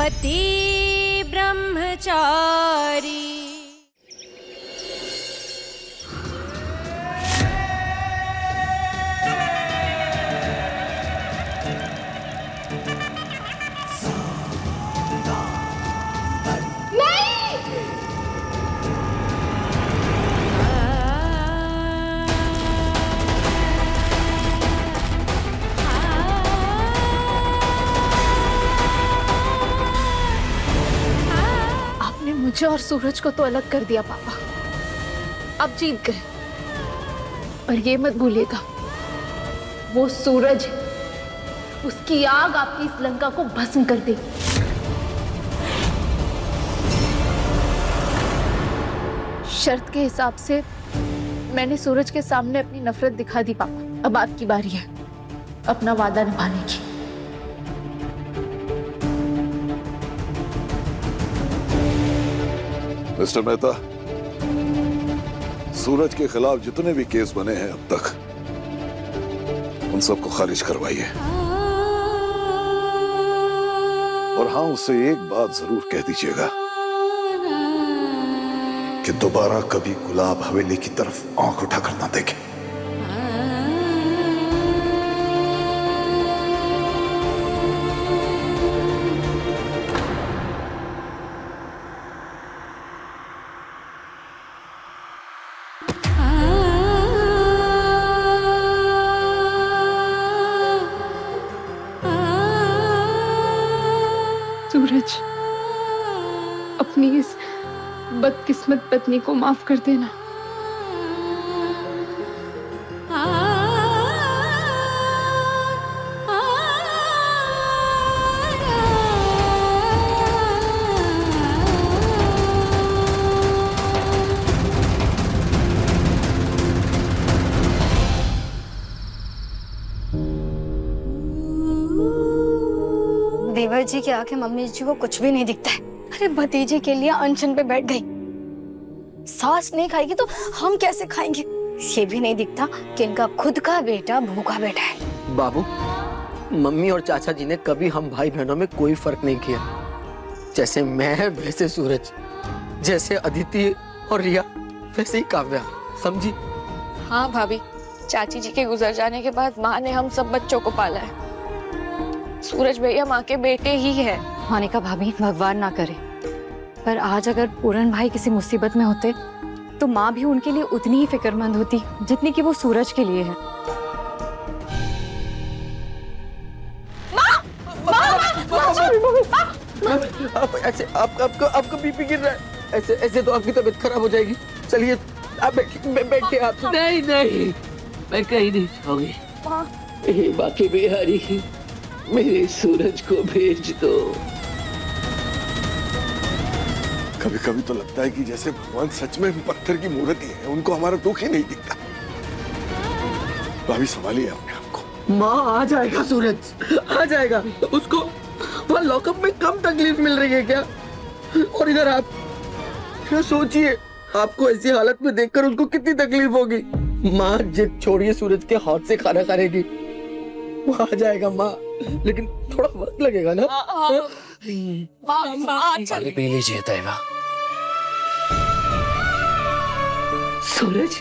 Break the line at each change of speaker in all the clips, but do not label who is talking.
पति ब्रह्मचारी।
मुझे और सूरज को तो अलग कर दिया पापा, आप जीत गए। और ये मत भूलिएगा, वो सूरज, उसकी आग आपकी इस लंका को भस्म कर देगी। शर्त के हिसाब से मैंने सूरज के सामने अपनी नफरत दिखा दी पापा। अब आपकी बारी है अपना वादा निभाने की।
मिस्टर मेहता, सूरज के खिलाफ जितने भी केस बने हैं अब तक, उन सबको खारिज करवाइए। और हाँ, उससे एक बात जरूर कह दीजिएगा कि दोबारा कभी गुलाब हवेली की तरफ आंख उठाकर ना देखे।
सूरज, अपनी इस बदकिस्मत पत्नी को माफ कर देना।
देवर जी के आके मम्मी जी को कुछ भी नहीं दिखता है। अरे भतीजे के लिए अनशन पे बैठ गई। सास नहीं खाएगी तो हम कैसे खाएंगे? ये भी नहीं दिखता कि इनका खुद का बेटा भूखा बैठा है।
बाबू, मम्मी और चाचा जी ने कभी हम भाई बहनों में कोई फर्क नहीं किया। जैसे मैं वैसे सूरज, जैसे अदिति और रिया वैसे ही काव्या, समझी?
हाँ भाभी, चाची जी के गुजर जाने के बाद माँ ने हम सब बच्चों को पाला है। सूरज भैया माँ के बेटे ही है।
मोनिका भाभी, भगवान ना करे, पर आज अगर पूरन भाई किसी मुसीबत में होते तो माँ भी उनके लिए उतनी ही फिक्रमंद होती जितनी कि वो सूरज के लिए है।
आप ऐसे आपका बीपी गिर रहा है। ऐसे तो आपकी तबीयत खराब हो जाएगी। चलिए आप बैठिए आप।
नहीं नहीं, मैं कहीं नहीं जाऊंगी। हे बाकी बिहारी, मेरे सूरज को भेज दो।
कभी कभी तो लगता है कि जैसे भगवान सच में पत्थर की मूर्ति है, उनको हमारा दुख ही नहीं दिखता। भाभी संभालिए अपने आप को।
माँ आ जाएगा सूरज, आ जाएगा। उसको वहाँ लॉकअप में कम तकलीफ मिल रही है क्या? और इधर आप क्या सोचिए, आपको ऐसी हालत में देखकर उसको कितनी तकलीफ होगी। माँ जिद छोड़िए, सूरज के हाथ से खाना खाएगी। वो आ जाएगा माँ, लेकिन थोड़ा वक्त लगेगा ना।
पानी पी लीजिए तैयबा। सूरज,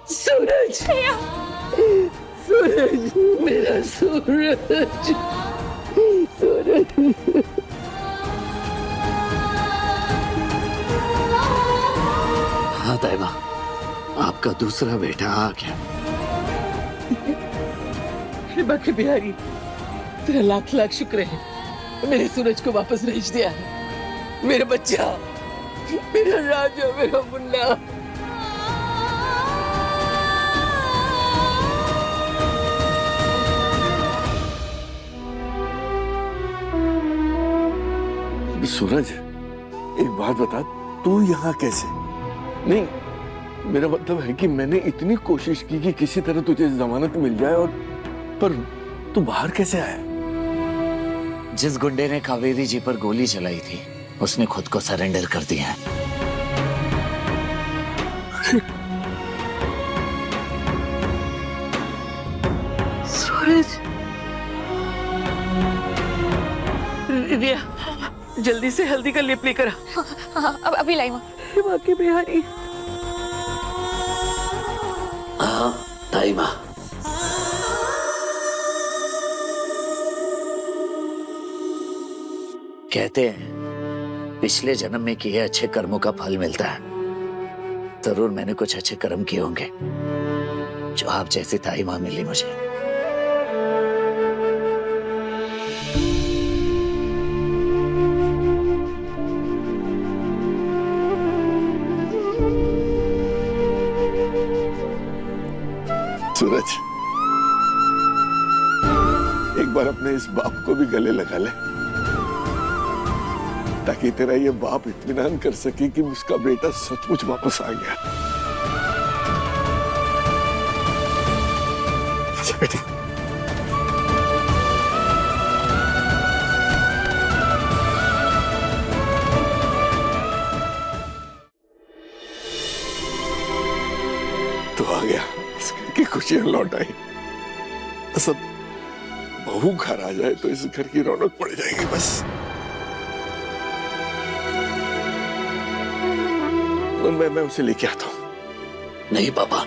सूरज, सूरज, मेरा सूरज, सूरज। हाँ तैयबा, आपका दूसरा बेटा आ गया।
बाकी बिहारी, तेरा लाख लाख शुक्र है, मेरे सूरज को वापस भेज दिया है। मेरा बच्चा, मेरा राजा, मेरा मुन्ना।
सूरज, एक बात बता, तू यहाँ कैसे? नहीं, मेरा मतलब है कि मैंने इतनी कोशिश की कि किसी तरह तुझे जमानत मिल जाए, और पर तू बाहर कैसे आया?
जिस गुंडे ने कावेरी जी पर गोली चलाई थी उसने खुद को सरेंडर कर दिया है।
सूरज, रिया जल्दी से हल्दी का लेप लेकर आ।
अब अभी लाई माँ।
बाकी बिहारी।
हाँ ताई माँ। कहते हैं पिछले जन्म में किए अच्छे कर्मों का फल मिलता है। जरूर मैंने कुछ अच्छे कर्म किए होंगे जो आप जैसी ताई माँ मिली मुझे।
सूरज, एक बार अपने इस बाप को भी गले लगा ले, ताकि तेरा ये बाप इत्मीनान कर सके कि उसका बेटा सचमुच वापस आ गया। अच्छा बेटी। तो आ गया, इस घर की खुशियां लौट आई। सब बहू घर आ जाए तो इस घर की रौनक पड़ जाएगी बस। मैं उसे लेके आता हूं।
नहीं पापा,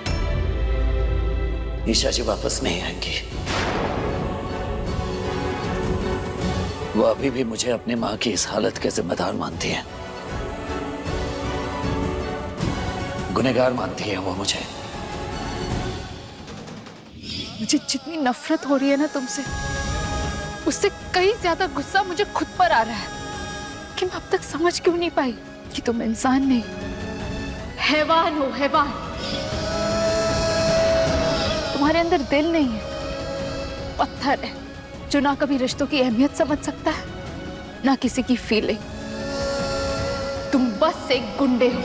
ईशा जी वापस नहीं आएंगी। वो अभी भी मुझे अपनी माँ की इस हालत के जिम्मेदार मानती है, गुनहगार मानती है वो मुझे।
मुझे जितनी नफरत हो रही है ना तुमसे, उससे कहीं ज्यादा गुस्सा मुझे खुद पर आ रहा है कि मैं अब तक समझ क्यों नहीं पाई कि तुम इंसान नहीं, हैवान हो, हैवान। तुम्हारे अंदर दिल नहीं है, पत्थर है जो ना कभी रिश्तों की अहमियत समझ सकता है ना किसी की फीलिंग। तुम बस एक गुंडे हो।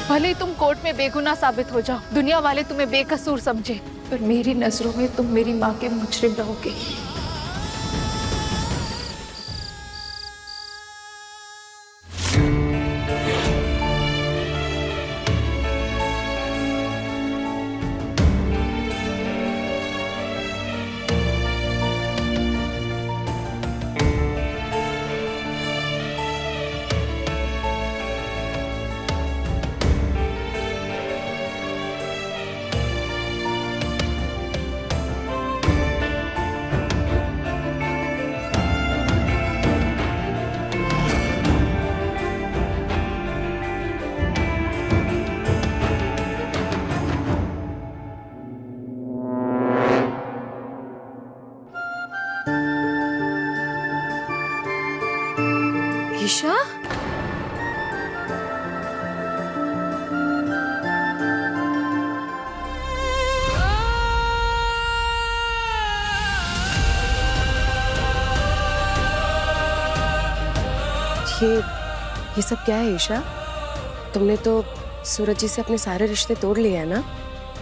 भले ही तुम कोर्ट में बेगुनाह साबित हो जाओ, दुनिया वाले तुम्हें बेकसूर समझे, पर मेरी नजरों में तुम मेरी माँ के मुजरिम रहोगे।
ईशा,
ये सब क्या है ईशा? तुमने तो सूरज जी से अपने सारे रिश्ते तोड़ लिए हैं ना?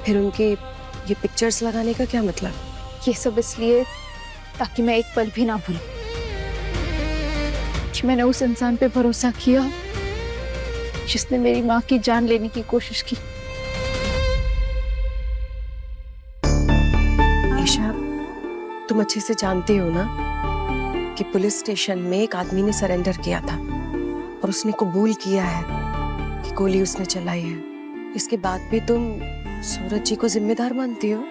फिर उनकी ये पिक्चर्स लगाने का क्या मतलब?
ये सब इसलिए ताकि मैं एक पल भी ना भूलूं कि मैंने उस इंसान पे भरोसा किया जिसने मेरी माँ की जान लेने की कोशिश की।
ईशा, तुम अच्छे से जानती हो ना कि पुलिस स्टेशन में एक आदमी ने सरेंडर किया था और उसने कबूल किया है कि गोली उसने चलाई है। इसके बाद भी तुम सूरज जी को जिम्मेदार मानती हो?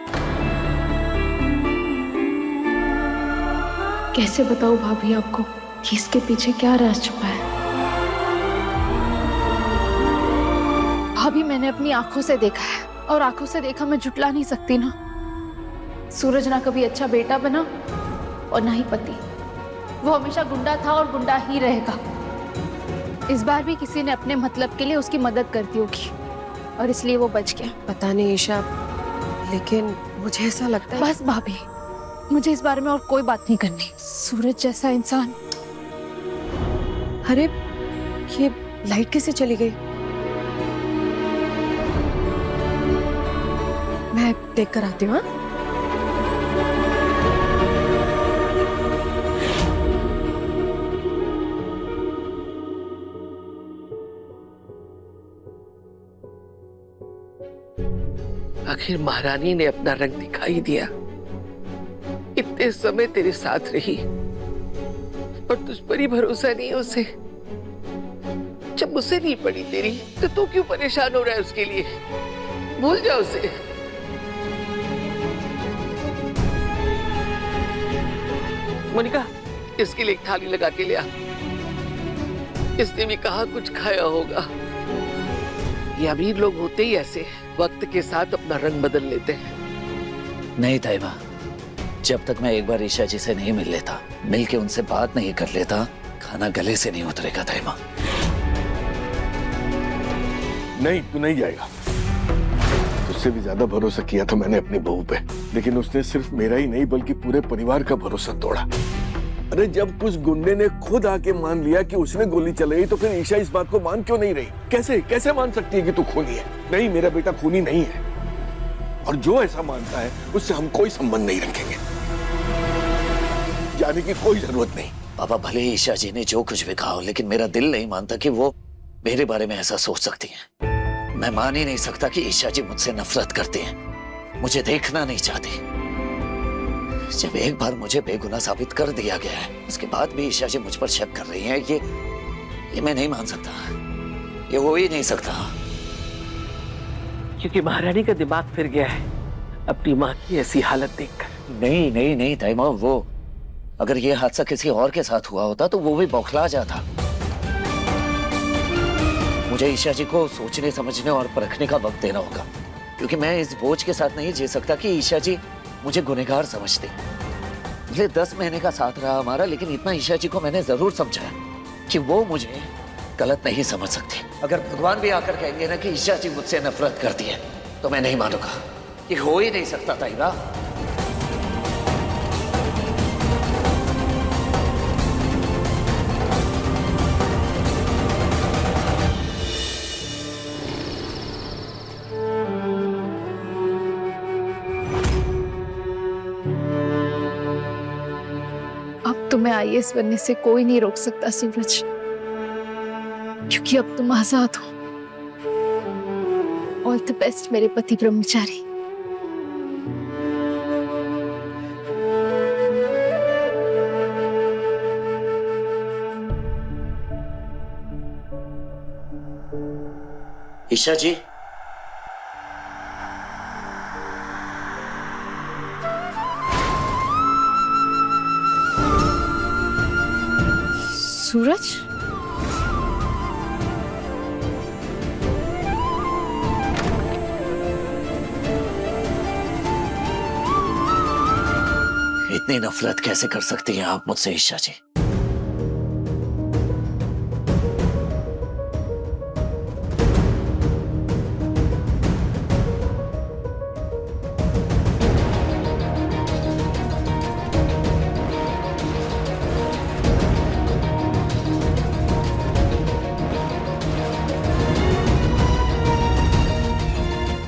कैसे बताऊं भाभी आपको कि इसके पीछे क्या राज छुपा है? भाभी, मैंने अपनी आंखों से देखा है और आंखों से देखा मैं जुटला नहीं सकती ना। सूरज ना कभी अच्छा बेटा बना और ना ही पति। वो हमेशा गुंडा था और गुंडा ही रहेगा। इस बार भी किसी ने अपने मतलब के लिए उसकी मदद कर दी होगी और इसलिए वो बच गया।
पता नहीं ईशा, लेकिन मुझे ऐसा लगता है।
बस भाभी, मुझे इस बारे में और कोई बात नहीं करनी। सूरज जैसा इंसान।
अरे ये लाइट कैसे चली गई? मैं देख कर आती हूँ। हाँ?
आखिर महारानी ने अपना रंग दिखाई दिया। इतने समय तेरे साथ रही और तुझ पर ही भरोसा नहीं है उसे। जब मुझसे नहीं पड़ी तेरी तो तू क्यों परेशान हो रहा है उसके लिए? भूल जा उसे। मोनिका, इसके लिए एक थाली लगा के ले आ। इसने भी कहा कुछ खाया होगा। ये अमीर लोग होते ही ऐसे, वक्त के साथ अपना रंग बदल लेते हैं।
नहीं ताइबा, जब तक मैं एक बार ईशा जी से नहीं मिल लेता, मिल के उनसे बात नहीं कर लेता, खाना गले से नहीं उतरेगा ताइबा।
नहीं, तू नहीं जाएगा। उससे भी ज्यादा भरोसा किया था मैंने अपनी बहू पे, लेकिन उसने सिर्फ मेरा ही नहीं बल्कि पूरे परिवार का भरोसा तोड़ा। अरे जब कुछ गुंडे ने खुद आके मान लिया कि उसने गोली चलाई, तो फिर ईशा इस बात को मान क्यों नहीं रही? कैसे कैसे मान सकती है कि तू खूनी है? नहीं, मेरा बेटा खूनी नहीं है, और जो ऐसा मानता है उससे हम कोई संबंध नहीं रखेंगे। जाने की कोई जरूरत नहीं।
पापा, भले ही ईशा जी ने जो कुछ भी कहा हो, लेकिन मेरा दिल नहीं मानता कि वो मेरे बारे में ऐसा सोच सकती हैं। मैं मान ही नहीं सकता कि ईशा जी मुझसे नफरत करती हैं, मुझे देखना नहीं चाहती। जब एक बार मुझे बेगुनाह साबित कर दिया गया है, उसके बाद भी ईशा जी मुझ पर शक कर रही हैं, ये मैं नहीं मान सकता। ये हो ही नहीं सकता।
क्योंकि महारानी का दिमाग फिर गया है अपनी माँ की ऐसी हालत देखकर।
नहीं नहीं नहीं ताइमा, वो अगर ये हादसा किसी और के साथ हुआ होता तो वो भी बौखला जाता। मुझे ईशा जी को सोचने समझने और परखने का वक्त देना होगा, क्योंकि मैं इस बोझ के साथ नहीं जी सकता कि ईशा जी मुझे गुनहगार समझते। पिछले 10 महीने का साथ रहा हमारा, लेकिन इतना ईशा जी को मैंने जरूर समझाया कि वो मुझे गलत नहीं समझ सकती। अगर भगवान भी आकर कहेंगे ना कि ईशा जी मुझसे नफरत करती है, तो मैं नहीं मानूंगा। ये हो ही नहीं सकता ताइबा।
अब तुम्हें IAS बनने से कोई नहीं रोक सकता सूरज, क्योंकि अब तुम आजाद हो। ऑल द बेस्ट मेरे पति ब्रह्मचारी।
ईशा जी,
सूरज,
इतनी नफरत कैसे कर सकती हैं आप मुझसे ईशा जी?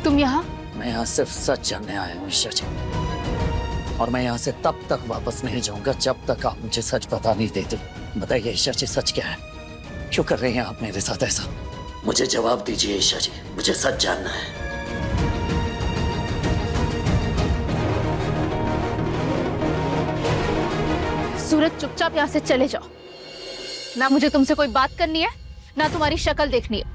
तुम यहाँ?
मैं यहाँ सिर्फ सच जानने आया हूँ ईशा जी, और मैं यहाँ से तब तक वापस नहीं जाऊंगा जब तक आप मुझे सच बता नहीं देते। बताइए ईशा जी, सच क्या है? क्यों कर रहे हैं आप मेरे साथ ऐसा? मुझे जवाब दीजिए ईशा जी, मुझे सच जानना है।
सूरज, चुपचाप यहाँ से चले जाओ। ना मुझे तुमसे कोई बात करनी है, ना तुम्हारी शक्ल देखनी है।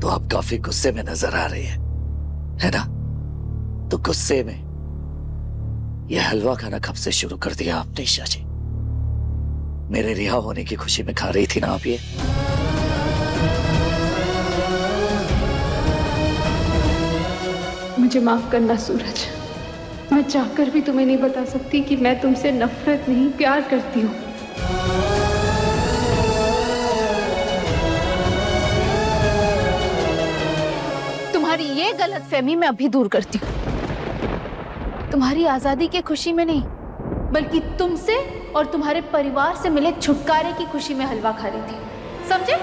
तो आप काफी गुस्से में नजर आ रही है ना? तो गुस्से में यह हलवा खाना कब से शुरू कर दिया आपने ईशा जी? मेरे रिहा होने की खुशी में खा रही थी ना आप ये?
मुझे माफ करना सूरज, मैं चाहकर भी तुम्हें नहीं बता सकती कि मैं तुमसे नफरत नहीं प्यार करती हूँ। ये गलतफहमी मैं अभी दूर करती हूँ। तुम्हारी आजादी की खुशी में नहीं, बल्कि तुमसे और तुम्हारे परिवार से मिले छुटकारे की खुशी में हलवा खा रही थी, समझे?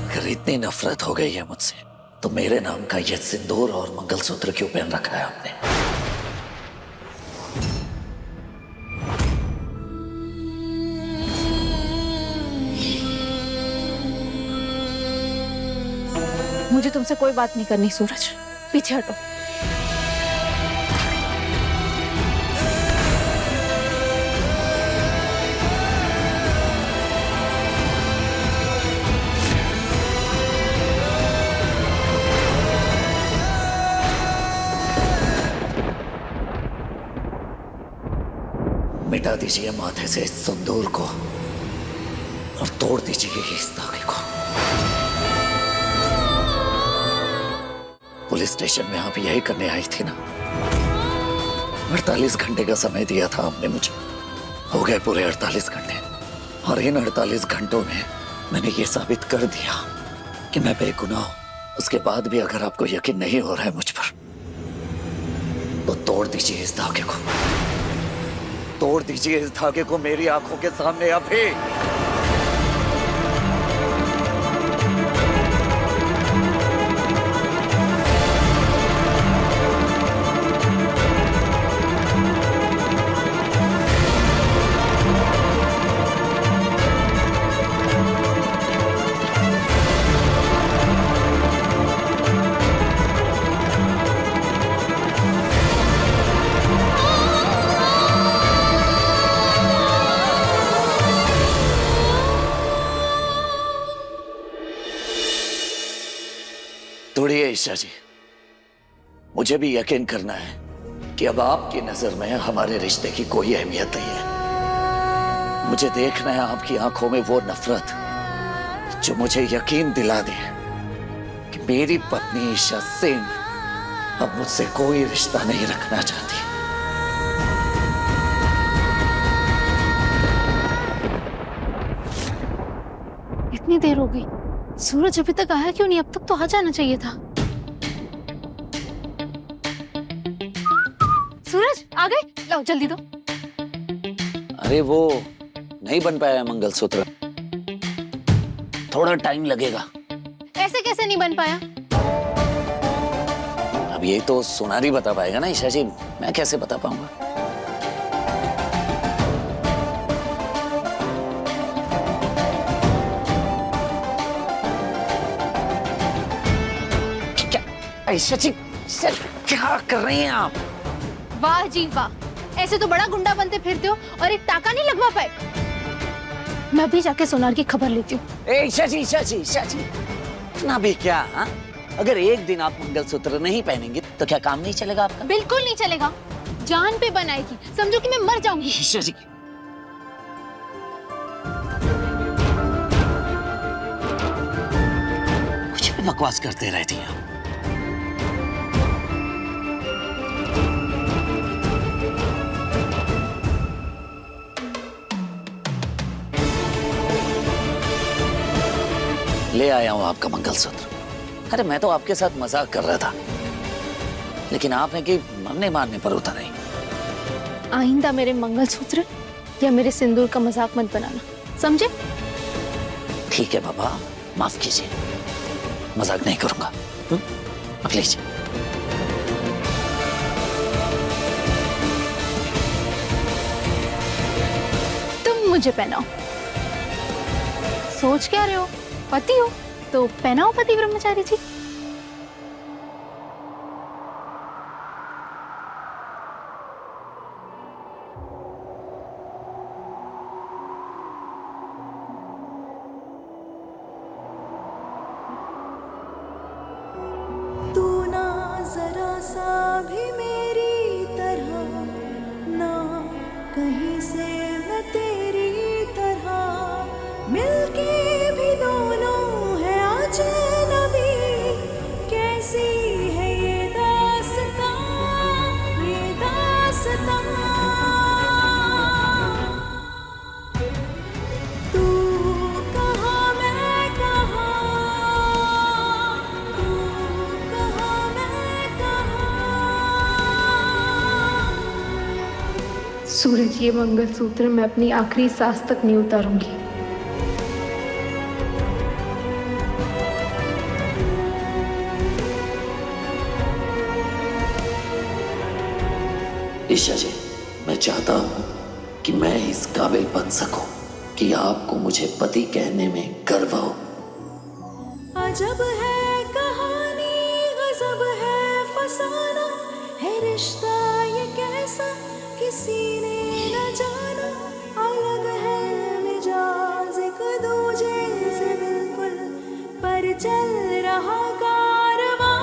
अगर इतनी नफरत हो गई है मुझसे तो मेरे नाम का ये सिंदूर और मंगलसूत्र क्यों पहन रखा है आपने?
मुझे तुमसे कोई बात नहीं करनी सूरज, पीछे हटो।
मिटा दीजिए माथे से इस सिंदूर को और तोड़ दीजिए इस धागे को। पुलिस स्टेशन में आप यही करने आई थी ना? 48 घंटे का समय दिया था आपने मुझे, हो गए पूरे 48 घंटे, और इन 48 घंटों में मैंने ये साबित कर दिया कि मैं बेगुनाह हूं। उसके बाद भी अगर आपको यकीन नहीं हो रहा है मुझ पर, तो तोड़ दीजिए इस धागे को, तोड़ दीजिए इस धागे को मेरी आंखों के सामने अभी। तोड़िए ईशा जी, मुझे भी यकीन करना है कि अब आपकी नजर में हमारे रिश्ते की कोई अहमियत नहीं है। मुझे देखना है आपकी आंखों में वो नफरत जो मुझे यकीन दिला दे कि मेरी पत्नी ईशा सिंह अब मुझसे कोई रिश्ता नहीं रखना चाहती।
इतनी देर हो गई, सूरज अभी तक आया क्यों नहीं? अब तक तो आ जाना चाहिए था। सूरज आ गए? लाओ जल्दी दो।
अरे वो नहीं बन पाया मंगलसूत्र, थोड़ा टाइम लगेगा।
ऐसे कैसे नहीं बन पाया?
अब ये तो सोनारी बता पाएगा ना ईशा जी, मैं कैसे बता पाऊंगा? ईशा जी क्या कर रही हैं आप?
वाह जी वाह, ऐसे तो बड़ा गुंडा बनते फिरते हो और एक टाका नहीं लगवा पाए। मैं भी जाके सोनार की खबर लेती हूँ।
ईशा जी, ईशा जी, ईशा जी, इतना भी क्या? हाँ, अगर एक दिन आप मंगलसूत्र नहीं पहनेंगे तो क्या काम नहीं चलेगा आपका?
बिल्कुल नहीं चलेगा, जान पे बनाएगी, समझो कि मैं मर जाऊंगी।
ईशा जी, कुछ भी बकवास करते रहती हैं आप। ले आया हूं आपका मंगलसूत्र। अरे मैं तो आपके साथ मजाक कर रहा था, लेकिन आप हैं कि मरने मारने पर उतर आई।
आइंदा मेरे मंगलसूत्र या मेरे सिंदूर का मजाक मत बनाना, समझे?
ठीक है बाबा, माफ कीजिए, मजाक नहीं करूंगा। अब लीजिए।
तुम मुझे पहनाओ। सोच क्या रहे हो? पति हो तो पहनाओ पति ब्रह्मचारी जी।
तू ना जरा सा भी मेरी तरह, ना कहीं से मैं तेरी तरह, मिलके भी दोनों है अजनबी,
सूरज, ये मंगलसूत्र मैं अपनी आखिरी सांस तक नहीं उतारूंगी।
ईशा जी, मैं चाहता हूँ कि मैं इस काबिल बन सकूं कि आपको मुझे पति कहने में गर्व हो।
अजब है कहानी, गजब है फसाना, है रिश्ता ये कैसा किसी ने न जाना। अलग है मिजाज एक दूजे से बिल्कुल, पर चल रहा कारवां,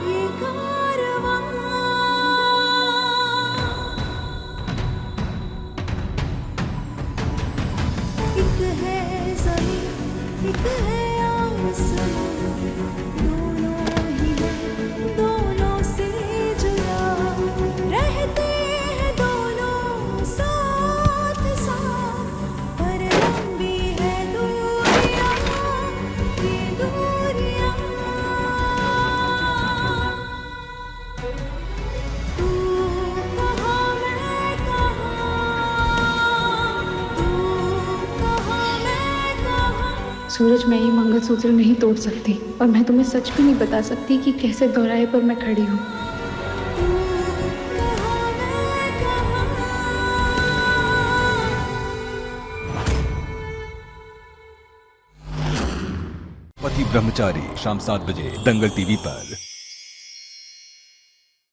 ये कारवां। एक है ज़मीन, एक है आसमां, दोनों ही हैं, दोनों से जुदा, रहते हैं दोनों साथ साथ, पर लंबी है दूरियां, ये दूरियां। तू कहाँ मैं कहाँ, तू कहाँ मैं कहाँ।
सूरज, मैं ये मंगलसूत्र नहीं तोड़ सकती और मैं तुम्हें सच भी नहीं बता सकती कि कैसे दोराहे पर मैं खड़ी हूँ।
पति ब्रह्मचारी शाम 7 बजे दंगल टीवी पर।